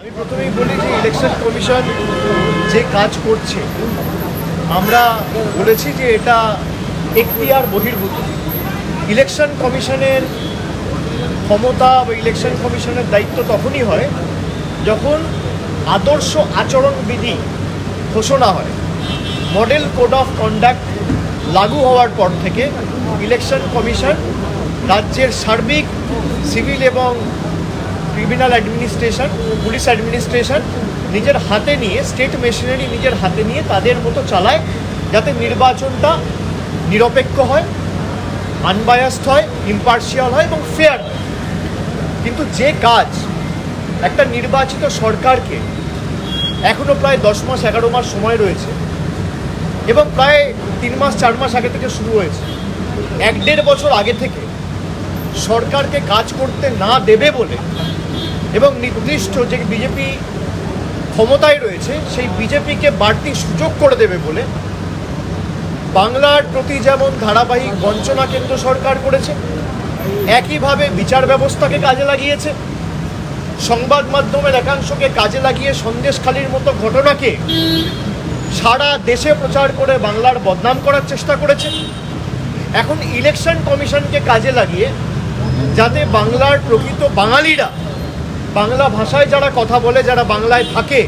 আমি প্রথমেই বলি যে ইলেকশন কমিশন যে কাজ করছে আমরা বলেছি যে এটা এখতিয়ার বহির্ভূত। ইলেকশন কমিশনের ক্ষমতা বা ইলেকশন কমিশনের দায়িত্ব তখনই হয় যখন আদর্শ আচরণবিধি ঘোষণা হয়। মডেল কোড অফ কন্ডাক্ট লাগু হওয়ার পর থেকে ইলেকশন কমিশন রাজ্যের সার্বিক সিভিল এবং ক্রিমিনাল অ্যাডমিনিস্ট্রেশন, পুলিশ অ্যাডমিনিস্ট্রেশন নিজের হাতে নিয়ে, স্টেট মেশিনারি নিজের হাতে নিয়ে তাদের মতো চালায়, যাতে নির্বাচনটা নিরপেক্ষ হয়, আনবায়াসড হয়, ইম্পার্শিয়াল হয় এবং ফেয়ার হয়। কিন্তু যে কাজ একটা নির্বাচিত সরকারকে এখনও প্রায় 10 মাস 11 মাস সময় রয়েছে এবং প্রায় 3 মাস 4 মাস আগে থেকে শুরু হয়েছে, 1-1.5 বছর আগে থেকে সরকারকে কাজ করতে না দেবে বলে এবং নির্দিষ্ট যে বিজেপি ক্ষমতায় রয়েছে সেই বিজেপিকে বাড়তি সুযোগ করে দেবে বলে বাংলার প্রতি যেমন ধারাবাহিক বঞ্চনা কেন্দ্র সরকার করেছে, একইভাবে বিচার ব্যবস্থাকে কাজে লাগিয়েছে, সংবাদ মাধ্যমের একাংশকে কাজে লাগিয়ে সন্দেশখালির মতো ঘটনাকে সারা দেশে প্রচার করে বাংলার বদনাম করার চেষ্টা করেছে। এখন ইলেকশন কমিশনকে কাজে লাগিয়ে যাতে বাংলার প্রকৃত বাঙালিরা, বাংলা ভাষায় যারা কথা বলে, যারা বাংলায় থাকে,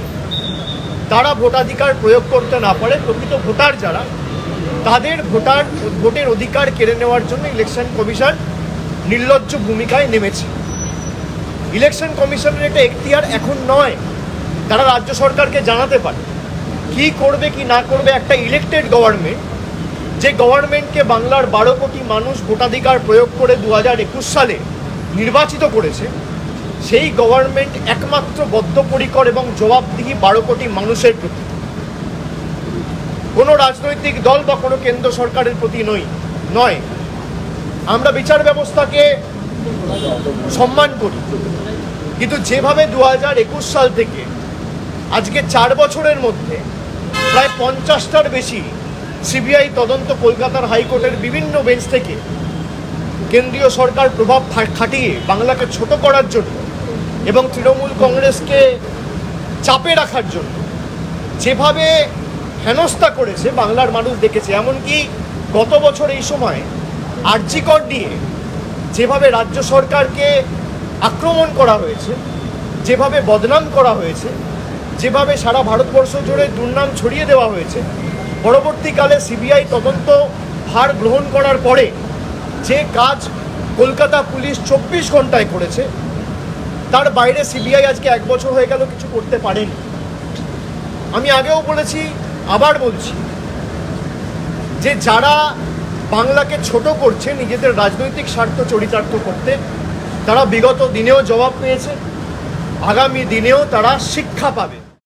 তারা ভোটাধিকার প্রয়োগ করতে না পারে, প্রকৃত ভোটার যারা, তাদের ভোটের অধিকার কেড়ে নেওয়ার জন্য ইলেকশন কমিশন নির্লজ্জ ভূমিকায় নেমেছে। ইলেকশন কমিশনের একটা এখতিয়ার এখন নয়, তারা রাজ্য সরকারকে জানাতে পারে কি করবে কি না করবে। একটা ইলেক্টেড গভর্নমেন্ট, যে গভর্নমেন্টকে বাংলার 12 কোটি মানুষ ভোটাধিকার প্রয়োগ করে 2021 সালে নির্বাচিত করেছে, সেই গভর্নমেন্ট একমাত্র বদ্ধপরিকর এবং জবাবদিহি 12 কোটি মানুষের প্রতি, কোনো রাজনৈতিক দল বা কোনো কেন্দ্র সরকারের প্রতি নয়। আমরা বিচার ব্যবস্থাকে সম্মান করি, কিন্তু যেভাবে 2021 সাল থেকে আজকে 4 বছরের মধ্যে প্রায় 50টার বেশি সিবিআই তদন্ত কলকাতার হাইকোর্টের বিভিন্ন বেঞ্চ থেকে কেন্দ্রীয় সরকার প্রভাব খাটিয়ে বাংলাকে ছোট করার জন্য এবং তৃণমূল কংগ্রেসকে চাপে রাখার জন্য যেভাবে হেনস্থা করেছে বাংলার মানুষ দেখেছে। এমনকি গত বছর এই সময় আরজি কর নিয়ে যেভাবে রাজ্য সরকারকে আক্রমণ করা হয়েছে, যেভাবে বদনাম করা হয়েছে, যেভাবে সারা ভারতবর্ষ জুড়ে দুর্নাম ছড়িয়ে দেওয়া হয়েছে, পরবর্তীকালে সিবিআই তদন্ত ভার গ্রহণ করার পরে যে কাজ কলকাতা পুলিশ 24 ঘন্টায় করেছে, তার বাইরে সিবিআই আজকে 1 বছর হয়ে গেল কিছু করতে পারেনি। আমি আগেও বলেছি, আবার বলছি, যে যারা বাংলাকে ছোট করছে নিজেদের রাজনৈতিক স্বার্থ চরিতার্থ করতে, তারা বিগত দিনেও জবাব পেয়েছে, আগামী দিনেও তারা শিক্ষা পাবে।